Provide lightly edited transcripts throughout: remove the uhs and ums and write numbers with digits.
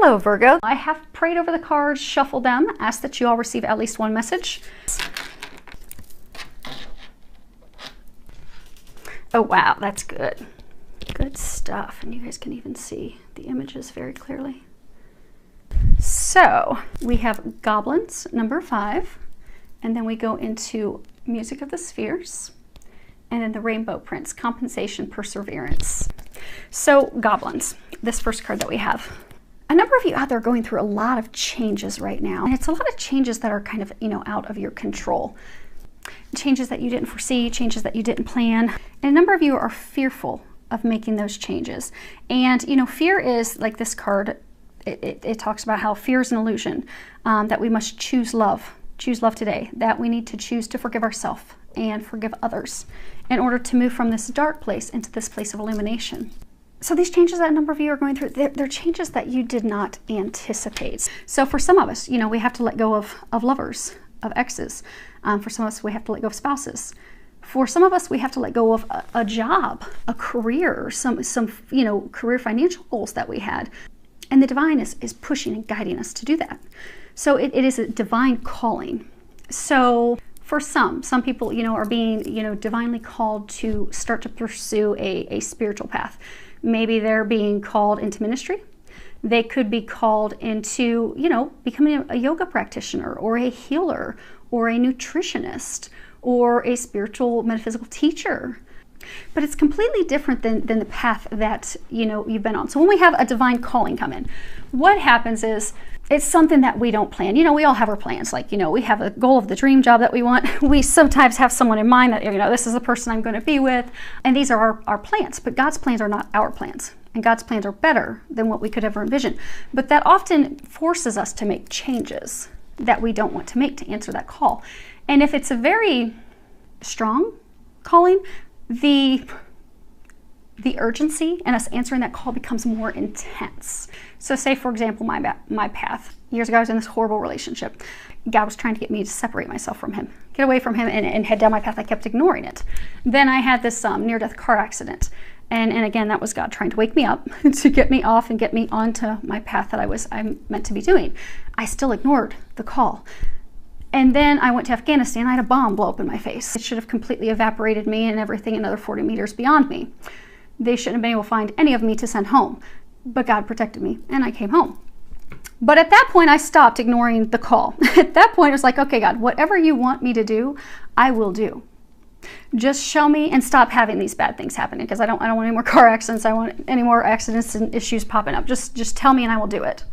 Hello, Virgo. I have prayed over the cards, shuffled them, asked that you all receive at least one message. Oh, wow, that's good. Good stuff. And you guys can even see the images very clearly. So we have goblins, number 5, and then we go into music of the spheres, and then the rainbow prince, compensation, perseverance. So goblins, this first card that we have. A number of you out there are going through a lot of changes right now, and it's a lot of changes that are kind of, out of your control. Changes that you didn't foresee, changes that you didn't plan. And a number of you are fearful of making those changes. And, fear is like this card. It talks about how fear is an illusion, that we must choose love today, that we need to choose to forgive ourselves and forgive others in order to move from this dark place into this place of illumination. So these changes that a number of you are going through, they're changes that you did not anticipate. So for some of us, we have to let go of lovers, of exes. For some of us, we have to let go of spouses. For some of us, we have to let go of a job, a career, some career financial goals that we had. And the divine is pushing and guiding us to do that. So it is a divine calling. So for some people, are being, divinely called to start to pursue a spiritual path. Maybe they're being called into ministry. They could be called into, becoming a yoga practitioner or a healer or a nutritionist or a spiritual metaphysical teacher. But it's completely different than the path that, you've been on. So when we have a divine calling come in, what happens is it's something that we don't plan. We all have our plans. Like, we have a goal of the dream job that we want. We sometimes have someone in mind that, this is the person I'm going to be with. And these are our plans. But God's plans are not our plans. And God's plans are better than what we could ever envision. But that often forces us to make changes that we don't want to make to answer that call. And if it's a very strong calling, the urgency in us answering that call becomes more intense. So say, for example, my path. Years ago, I was in this horrible relationship. God was trying to get me to separate myself from him, get away from him and head down my path. I kept ignoring it. Then I had this near-death car accident. And again, that was God trying to wake me up to get me off and get me onto my path that I'm meant to be doing. I still ignored the call. And then I went to Afghanistan. I had a bomb blow up in my face. It should have completely evaporated me and everything another 40 meters beyond me. They shouldn't have been able to find any of me to send home. But God protected me and I came home. But at that point, I stopped ignoring the call. At that point, it was like, okay, God, whatever you want me to do, I will do. Just show me and stop having these bad things happening, because I don't want any more car accidents. I don't want any more accidents and issues popping up. Just tell me and I will do it.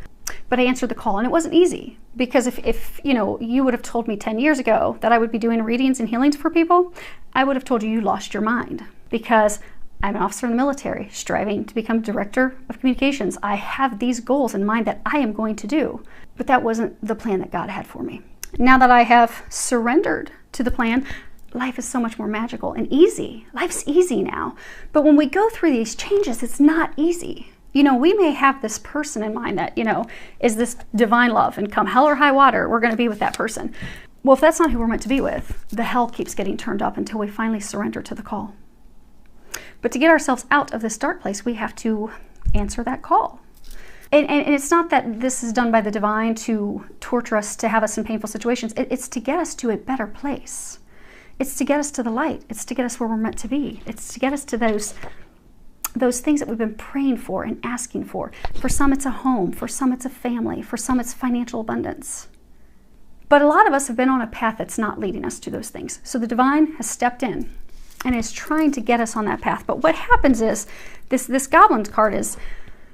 But I answered the call, and it wasn't easy, because if you would have told me 10 years ago that I would be doing readings and healings for people, I would have told you lost your mind, because I'm an officer in the military striving to become director of communications. I have these goals in mind that I am going to do, but that wasn't the plan that God had for me. Now that I have surrendered to the plan, life is so much more magical and easy. Life's easy now. But when we go through these changes, it's not easy. We may have this person in mind that, is this divine love, and come hell or high water, we're going to be with that person. Well, if that's not who we're meant to be with, the hell keeps getting turned up until we finally surrender to the call. But to get ourselves out of this dark place, we have to answer that call. And it's not that this is done by the divine to torture us, to have us in painful situations. It's to get us to a better place. It's to get us to the light. It's to get us where we're meant to be. It's to get us to those things that we've been praying for and asking for. For some, it's a home. For some, it's a family. For some, it's financial abundance. But a lot of us have been on a path that's not leading us to those things. So the divine has stepped in and is trying to get us on that path. But what happens is, this goblin card is,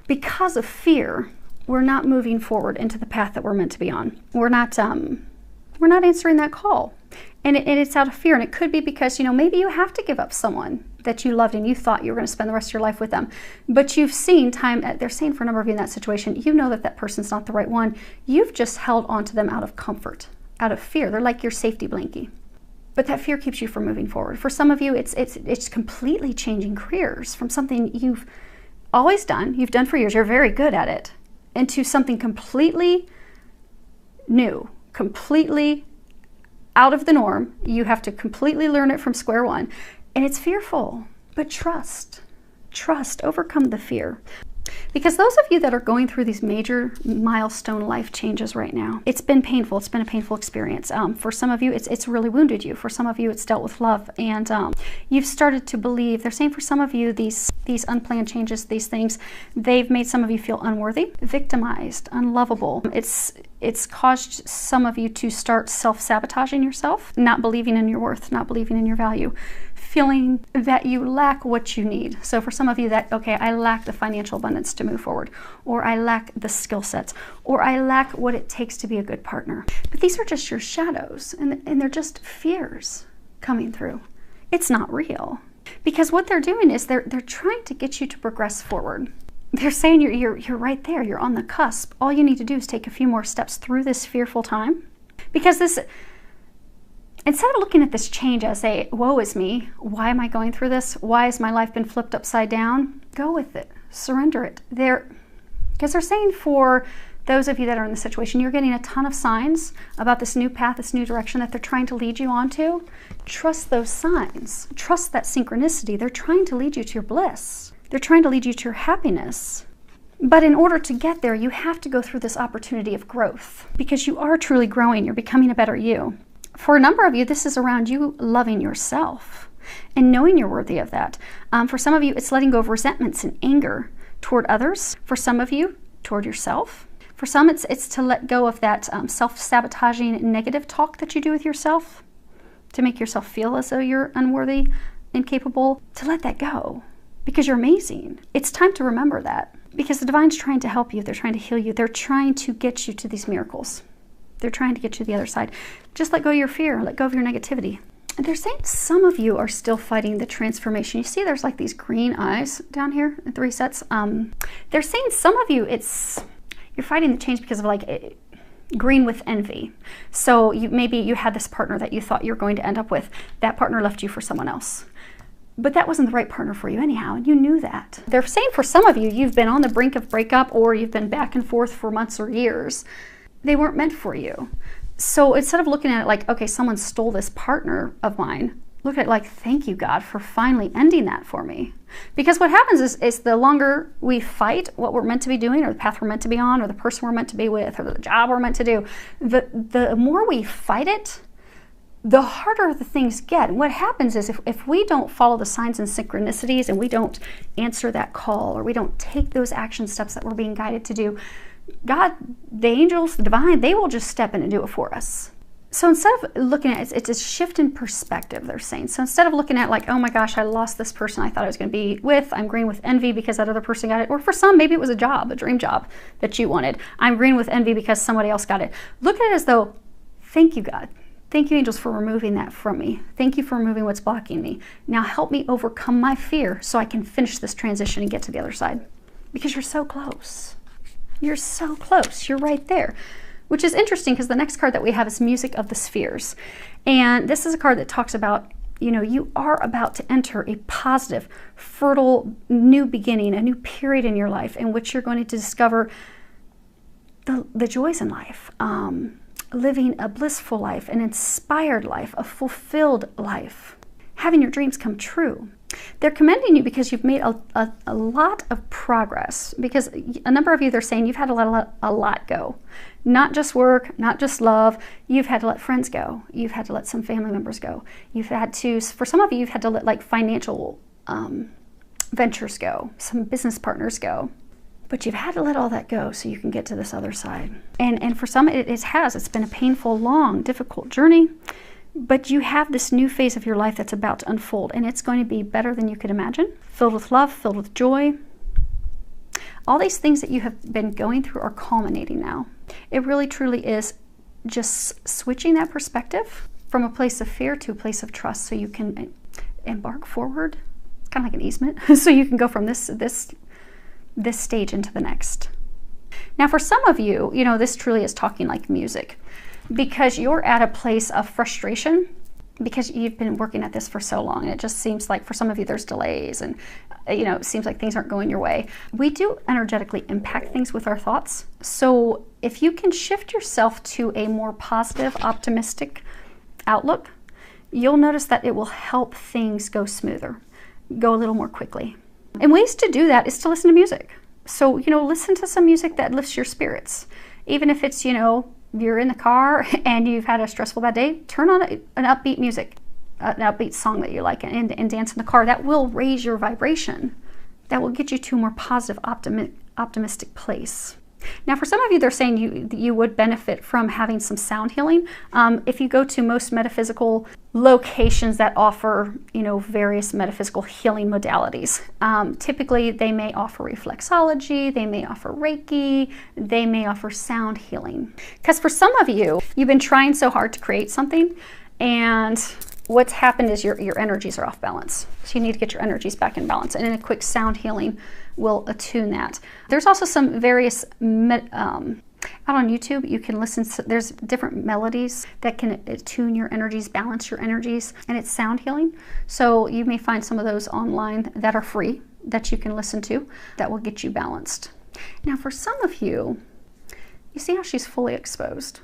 because of fear, we're not moving forward into the path that we're meant to be on. We're not answering that call. And it's out of fear. And it could be because, maybe you have to give up someone that you loved and you thought you were going to spend the rest of your life with them. But you've seen they're saying for a number of you in that situation, that person's not the right one. You've just held on to them out of comfort, out of fear. They're like your safety blankie. But that fear keeps you from moving forward. For some of you, it's completely changing careers from something you've always done, you've done for years, you're very good at it, into something completely new, completely out of the norm. You have to completely learn it from square one. And it's fearful, but trust, overcome the fear. Because those of you that are going through these major milestone life changes right now, it's been painful. It's been a painful experience. For some of you, it's really wounded you. For some of you, it's dealt with love. And you've started to believe, they're saying for some of you, these unplanned changes, these things, they've made some of you feel unworthy, victimized, unlovable. It's caused some of you to start self-sabotaging yourself, not believing in your worth, not believing in your value, feeling that you lack what you need. So for some of you that, okay, I lack the financial abundance to move forward, or I lack the skill sets, or I lack what it takes to be a good partner. But these are just your shadows, and they're just fears coming through. It's not real. Because what they're doing is they're trying to get you to progress forward. They're saying you're right there, you're on the cusp. All you need to do is take a few more steps through this fearful time. Because instead of looking at this change as a, woe is me, why am I going through this? Why has my life been flipped upside down? Go with it, surrender it. Because they're saying for those of you that are in the situation, you're getting a ton of signs about this new path, this new direction that they're trying to lead you onto. Trust those signs. Trust that synchronicity. They're trying to lead you to your bliss. They're trying to lead you to your happiness. But in order to get there, you have to go through this opportunity of growth because you are truly growing. You're becoming a better you. For a number of you, this is around you loving yourself and knowing you're worthy of that. For some of you, it's letting go of resentments and anger toward others. For some of you, toward yourself. For some, it's to let go of that self-sabotaging negative talk that you do with yourself to make yourself feel as though you're unworthy, incapable, to let that go. Because you're amazing. It's time to remember that. Because the divine's trying to help you. They're trying to heal you. They're trying to get you to these miracles. They're trying to get you to the other side. Just let go of your fear. Let go of your negativity. And they're saying some of you are still fighting the transformation. You see there's like these green eyes down here at the resets. They're saying some of you, you're fighting the change because of like green with envy. So maybe you had this partner that you thought you were going to end up with. That partner left you for someone else. But that wasn't the right partner for you anyhow, and you knew that. They're saying for some of you, you've been on the brink of breakup or you've been back and forth for months or years. They weren't meant for you. So instead of looking at it like, okay, someone stole this partner of mine, look at it like, thank you, God, for finally ending that for me. Because what happens is the longer we fight what we're meant to be doing or the path we're meant to be on or the person we're meant to be with or the job we're meant to do, the more we fight it, the harder the things get. And what happens is if we don't follow the signs and synchronicities and we don't answer that call or we don't take those action steps that we're being guided to do, God, the angels, the divine, they will just step in and do it for us. So instead of looking at it, it's a shift in perspective, they're saying. So instead of looking at like, oh my gosh, I lost this person I thought I was going to be with, I'm green with envy because that other person got it. Or for some, maybe it was a job, a dream job that you wanted. I'm green with envy because somebody else got it. Look at it as though, thank you, God. Thank you, angels, for removing that from me. Thank you for removing what's blocking me. Now help me overcome my fear so I can finish this transition and get to the other side. Because you're so close. You're so close. You're right there. Which is interesting because the next card that we have is Music of the Spheres. And this is a card that talks about, you know, you are about to enter a positive, fertile, new beginning, a new period in your life in which you're going to discover the joys in life. Living a blissful life, an inspired life, a fulfilled life, having your dreams come true. They're commending you because you've made a lot of progress, because a number of you, they're saying you've had to let a lot go. Not just work, not just love. You've had to let friends go. You've had to let some family members go. You've had to, for some of you, you've had to let like financial ventures go, some business partners go. But you've had to let all that go so you can get to this other side. And for some, it's been a painful, long, difficult journey. But you have this new phase of your life that's about to unfold. And it's going to be better than you could imagine. Filled with love, filled with joy. All these things that you have been going through are culminating now. It really, truly is just switching that perspective from a place of fear to a place of trust so you can embark forward. It's kind of like an easement. So you can go from this stage into the next. Now for some of you, you know, this truly is talking like music because you're at a place of frustration because you've been working at this for so long and it just seems like for some of you there's delays and you know, it seems like things aren't going your way. We do energetically impact things with our thoughts. So if you can shift yourself to a more positive, optimistic outlook, you'll notice that it will help things go smoother, go a little more quickly. And ways to do that is to listen to music. So, listen to some music that lifts your spirits. Even if it's, you're in the car and you've had a stressful bad day, turn on an upbeat music, an upbeat song that you like, and dance in the car. That will raise your vibration. That will get you to a more positive, optimistic place. Now, for some of you, they're saying you would benefit from having some sound healing. If you go to most metaphysical locations that offer, various metaphysical healing modalities, typically they may offer reflexology, they may offer Reiki, they may offer sound healing. Because for some of you, you've been trying so hard to create something, and what's happened is your energies are off balance. So you need to get your energies back in balance. And in a quick sound healing will attune that. There's also some various, out on YouTube, you can listen to, there's different melodies that can attune your energies, balance your energies, and it's sound healing. So you may find some of those online that are free that you can listen to that will get you balanced. Now for some of you, you see how she's fully exposed.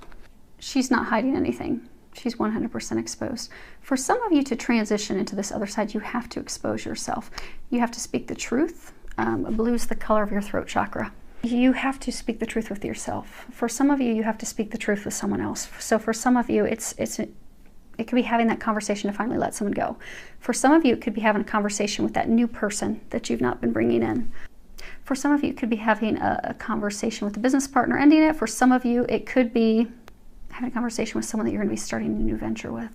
She's not hiding anything. She's 100% exposed. For some of you to transition into this other side, you have to expose yourself. You have to speak the truth. Blue is the color of your throat chakra. You have to speak the truth with yourself. For some of you, you have to speak the truth with someone else. So for some of you, it could be having that conversation to finally let someone go. For some of you, it could be having a conversation with that new person that you've not been bringing in. For some of you, it could be having a conversation with a business partner, ending it. For some of you, it could be having a conversation with someone that you're going to be starting a new venture with.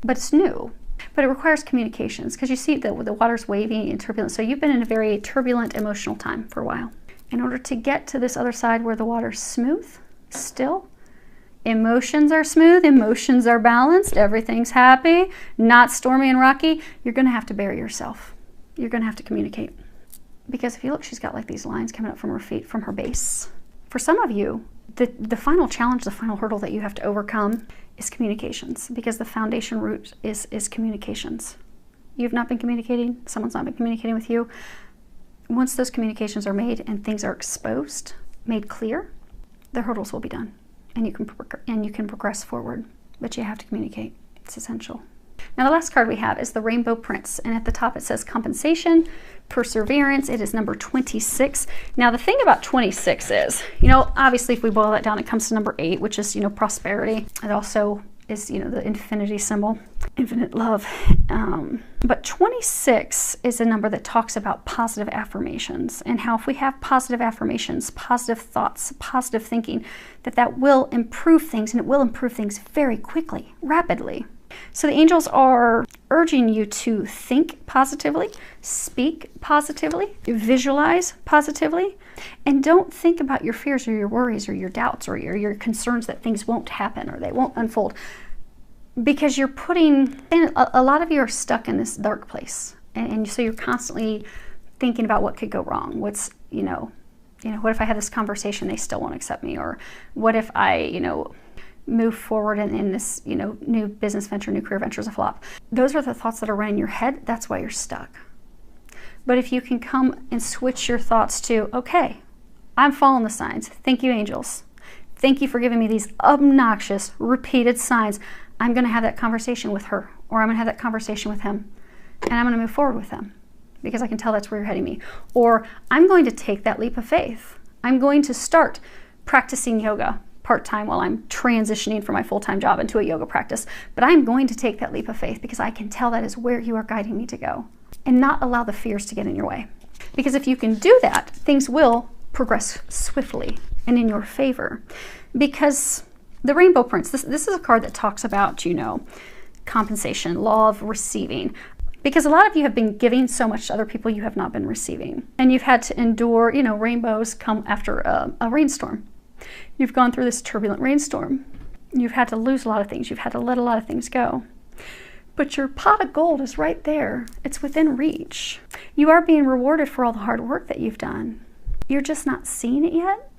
But it's new. But it requires communications, because you see that the water's wavy and turbulent. So you've been in a very turbulent emotional time for a while. In order to get to this other side where the water's smooth, still, emotions are smooth, emotions are balanced, everything's happy, not stormy and rocky, you're going to have to bury yourself. You're going to have to communicate. Because if you look, she's got like these lines coming up from her feet, from her base. For some of you, the final challenge, the final hurdle that you have to overcome is communications, because the foundation root is communications. You've not been communicating, someone's not been communicating with you. Once those communications are made and things are exposed, made clear, the hurdles will be done, and you can progress forward. But you have to communicate. It's essential. Now the last card we have is the Rainbow Prince, and at the top it says compensation, perseverance. It is number 26. Now the thing about 26 is, obviously if we boil that down, it comes to number 8, which is, prosperity. It also is, the infinity symbol, infinite love. But 26 is a number that talks about positive affirmations, and how if we have positive affirmations, positive thoughts, positive thinking, that will improve things, and it will improve things very quickly, rapidly. So the angels are urging you to think positively, speak positively, visualize positively, and don't think about your fears or your worries or your doubts or your concerns that things won't happen or they won't unfold. Because you're a lot of you are stuck in this dark place. And so you're constantly thinking about what could go wrong. What if I have this conversation, they still won't accept me? Or what if I, move forward in this, new business venture, new career venture is a flop. Those are the thoughts that are running in your head. That's why you're stuck. But if you can come and switch your thoughts to, okay, I'm following the signs. Thank you, angels. Thank you for giving me these obnoxious, repeated signs. I'm going to have that conversation with her, or I'm going to have that conversation with him, and I'm going to move forward with them because I can tell that's where you're heading me. Or I'm going to take that leap of faith. I'm going to start practicing yoga part-time while I'm transitioning from my full-time job into a yoga practice. But I'm going to take that leap of faith because I can tell that is where you are guiding me to go, and not allow the fears to get in your way. Because if you can do that, things will progress swiftly and in your favor. Because the Rainbow Prince, this is a card that talks about, compensation, law of receiving. Because a lot of you have been giving so much to other people you have not been receiving. And you've had to endure, rainbows come after a rainstorm. You've gone through this turbulent rainstorm. You've had to lose a lot of things. You've had to let a lot of things go. But your pot of gold is right there. It's within reach. You are being rewarded for all the hard work that you've done. You're just not seeing it yet.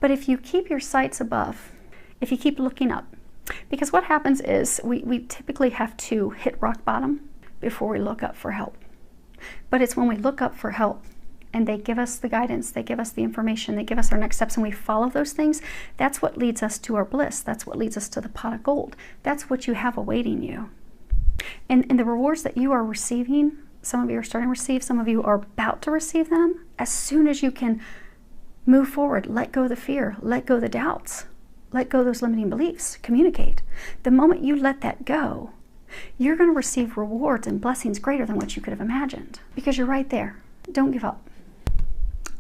But if you keep your sights above, if you keep looking up, because what happens is we typically have to hit rock bottom before we look up for help. But it's when we look up for help and they give us the guidance, they give us the information, they give us our next steps, and we follow those things, that's what leads us to our bliss. That's what leads us to the pot of gold. That's what you have awaiting you. And the rewards that you are receiving, some of you are starting to receive, some of you are about to receive them, as soon as you can Move forward. Let go of the fear. Let go of the doubts. Let go of those limiting beliefs. Communicate. The moment you let that go, you're going to receive rewards and blessings greater than what you could have imagined, because you're right there. Don't give up.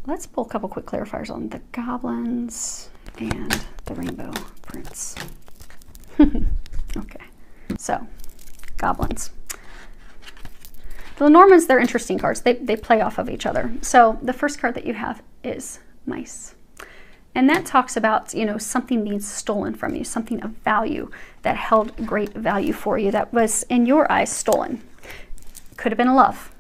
Let's pull a couple quick clarifiers on the goblins and the rainbow prince. Okay, so goblins. The Lenormands, they're interesting cards. They play off of each other. So the first card that you have is mice. And that talks about, you know, something being stolen from you, something of value that held great value for you that was, in your eyes, stolen. Could have been a love.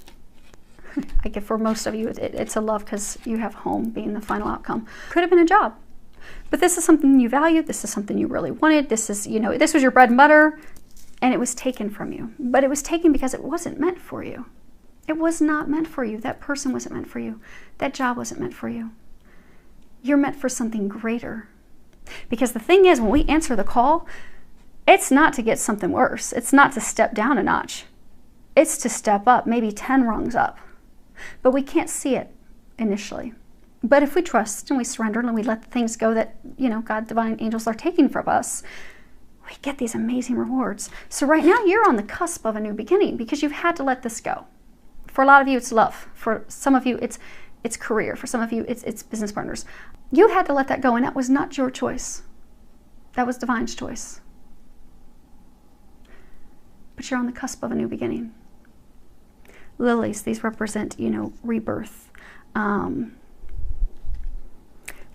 I get for most of you, it's a love because you have home being the final outcome. Could have been a job. But this is something you valued. This is something you really wanted. This is, you know, this was your bread and butter, and it was taken from you. But it was taken because it wasn't meant for you. It was not meant for you. That person wasn't meant for you. That job wasn't meant for you. You're meant for something greater. Because the thing is, when we answer the call, it's not to get something worse. It's not to step down a notch. It's to step up, maybe 10 rungs up. But we can't see it initially. But if we trust and we surrender and we let the things go that, you know, God, divine angels are taking from us, we get these amazing rewards. So right now you're on the cusp of a new beginning because you've had to let this go. For a lot of you, it's love. For some of you, it's career. For some of you, it's business partners. You had to let that go, and that was not your choice. That was divine's choice. But you're on the cusp of a new beginning. Lilies, these represent, you know, rebirth.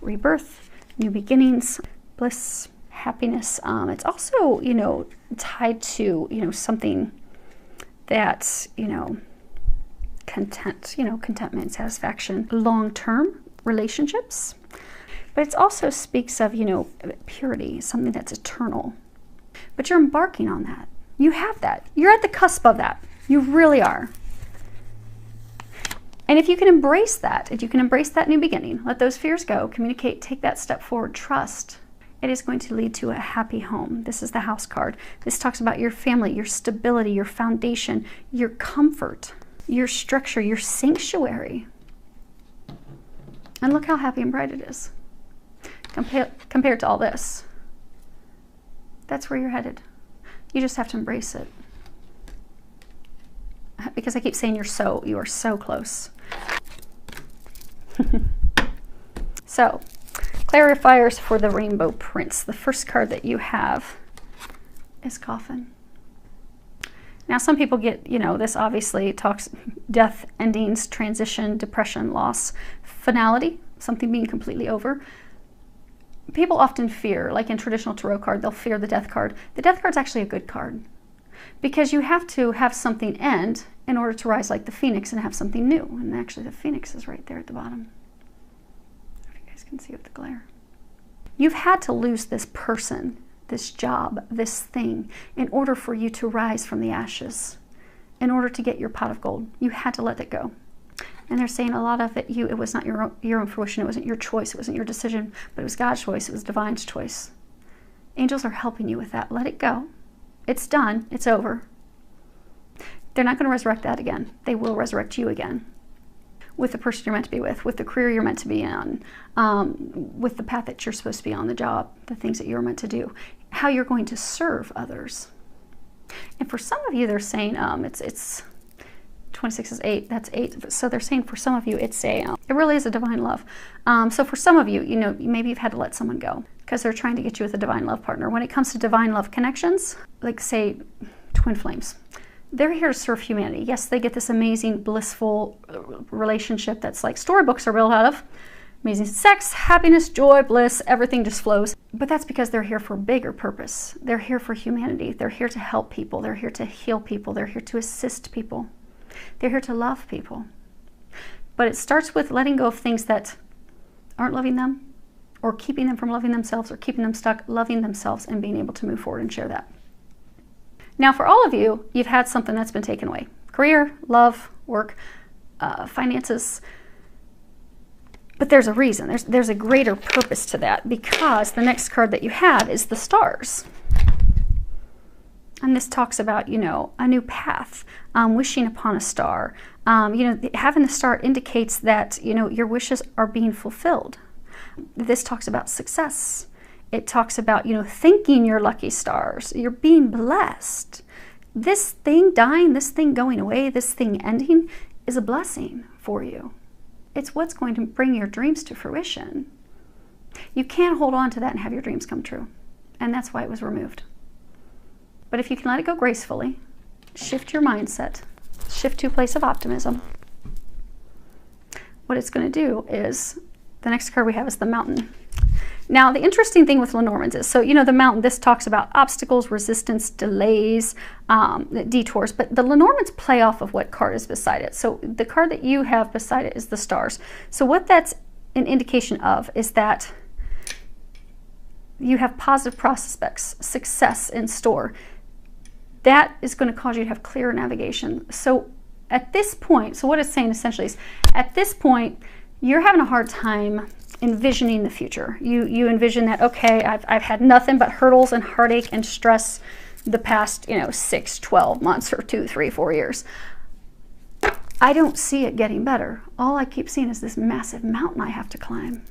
Rebirth, new beginnings, bliss, happiness. It's also, you know, tied to, you know, something that's, you know, content, you know, contentment, satisfaction, long-term relationships. But it also speaks of, you know, purity, something that's eternal. But you're embarking on that. You have that. You're at the cusp of that. You really are. And if you can embrace that, if you can embrace that new beginning, let those fears go, communicate, take that step forward, trust, it is going to lead to a happy home. This is the house card. This talks about your family, your stability, your foundation, your comfort, your structure, your sanctuary. And look how happy and bright it is compared to all this. That's where you're headed. You just have to embrace it. Because I keep saying you are so close. So, clarifiers for the Rainbow Prince. The first card that you have is Coffin. Now, some people get, you know, this obviously talks death, endings, transition, depression, loss, finality, something being completely over. People often fear, like in traditional tarot card, they'll fear the death card. The death card's actually a good card because you have to have something end in order to rise like the phoenix and have something new. And actually the phoenix is right there at the bottom. If you guys can see with the glare. You've had to lose this person, this job, this thing, in order for you to rise from the ashes, in order to get your pot of gold. You had to let it go. And they're saying a lot of it, it was not your own fruition, it wasn't your choice, it wasn't your decision, but it was God's choice, it was divine's choice. Angels are helping you with that. Let it go. It's done. It's over. They're not going to resurrect that again. They will resurrect you again with the person you're meant to be with the career you're meant to be in, with the path that you're supposed to be on, the job, the things that you're meant to do, how you're going to serve others. And for some of you, they're saying it's 26 is 8. That's 8. So they're saying for some of you, it's it really is a divine love. So for some of you, you know, maybe you've had to let someone go because they're trying to get you with a divine love partner. When it comes to divine love connections, like say twin flames, they're here to serve humanity. Yes, they get this amazing, blissful relationship that's like storybooks are built out of. Amazing sex, happiness, joy, bliss, everything just flows. But that's because they're here for a bigger purpose. They're here for humanity. They're here to help people. They're here to heal people. They're here to assist people. They're here to love people. But it starts with letting go of things that aren't loving them, or keeping them from loving themselves, or keeping them stuck loving themselves and being able to move forward and share that. Now, for all of you, you've had something that's been taken away. Career, love, work, finances. But there's a reason. There's a greater purpose to that, because the next card that you have is the stars. And this talks about, you know, a new path, wishing upon a star. You know, having the star indicates that, you know, your wishes are being fulfilled. This talks about success. It talks about, thanking your lucky stars. You're being blessed. This thing dying, this thing going away, this thing ending is a blessing for you. It's what's going to bring your dreams to fruition. You can't hold on to that and have your dreams come true. And that's why it was removed. But if you can let it go gracefully, shift your mindset, shift to a place of optimism, what it's going to do is, the next card we have is the Mountain. Now, the interesting thing with Lenormand's is, so, the Mountain, this talks about obstacles, resistance, delays, detours, but the Lenormand's play off of what card is beside it. So the card that you have beside it is the Stars. So what that's an indication of is that you have positive prospects, success in store. That is going to cause you to have clearer navigation. So at this point, so what it's saying essentially is, at this point, you're having a hard time envisioning the future. You envision that, okay, I've had nothing but hurdles and heartache and stress the past, 6, 12 months or 2, 3, 4 years. I don't see it getting better. All I keep seeing is this massive mountain I have to climb.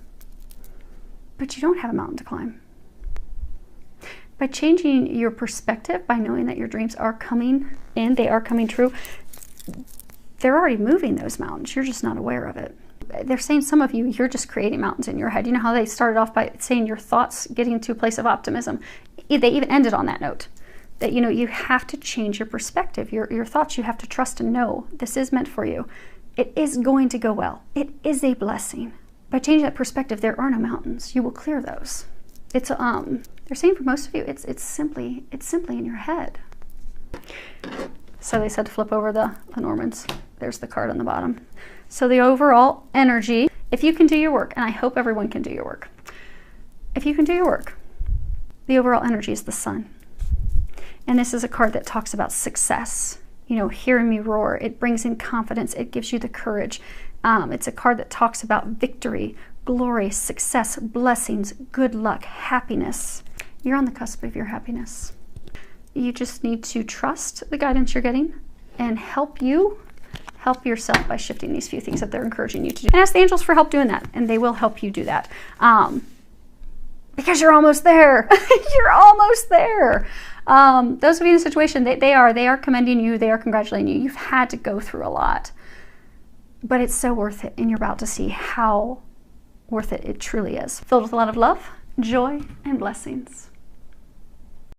But you don't have a mountain to climb. By changing your perspective, by knowing that your dreams are coming in, they are coming true, they're already moving those mountains. You're just not aware of it. They're saying some of you, you're just creating mountains in your head. You know how they started off by saying your thoughts getting to a place of optimism? They even ended on that note. That, you have to change your perspective. Your thoughts, you have to trust and know this is meant for you. It is going to go well. It is a blessing. By changing that perspective, there are no mountains. You will clear those. It's they're saying for most of you, it's simply in your head. So they said to flip over the Lenormand's. There's the card on the bottom. So the overall energy, if you can do your work, and I hope everyone can do your work. If you can do your work, the overall energy is the Sun. And this is a card that talks about success. Hearing me roar, it brings in confidence. It gives you the courage. It's a card that talks about victory, glory, success, blessings, good luck, happiness. You're on the cusp of your happiness. You just need to trust the guidance you're getting and help yourself by shifting these few things that they're encouraging you to do. And ask the angels for help doing that, and they will help you do that. Because you're almost there. You're almost there. Those of you in a situation, they are commending you, they are congratulating you. You've had to go through a lot, but it's so worth it, and you're about to see how worth it truly is. Filled with a lot of love, joy, and blessings.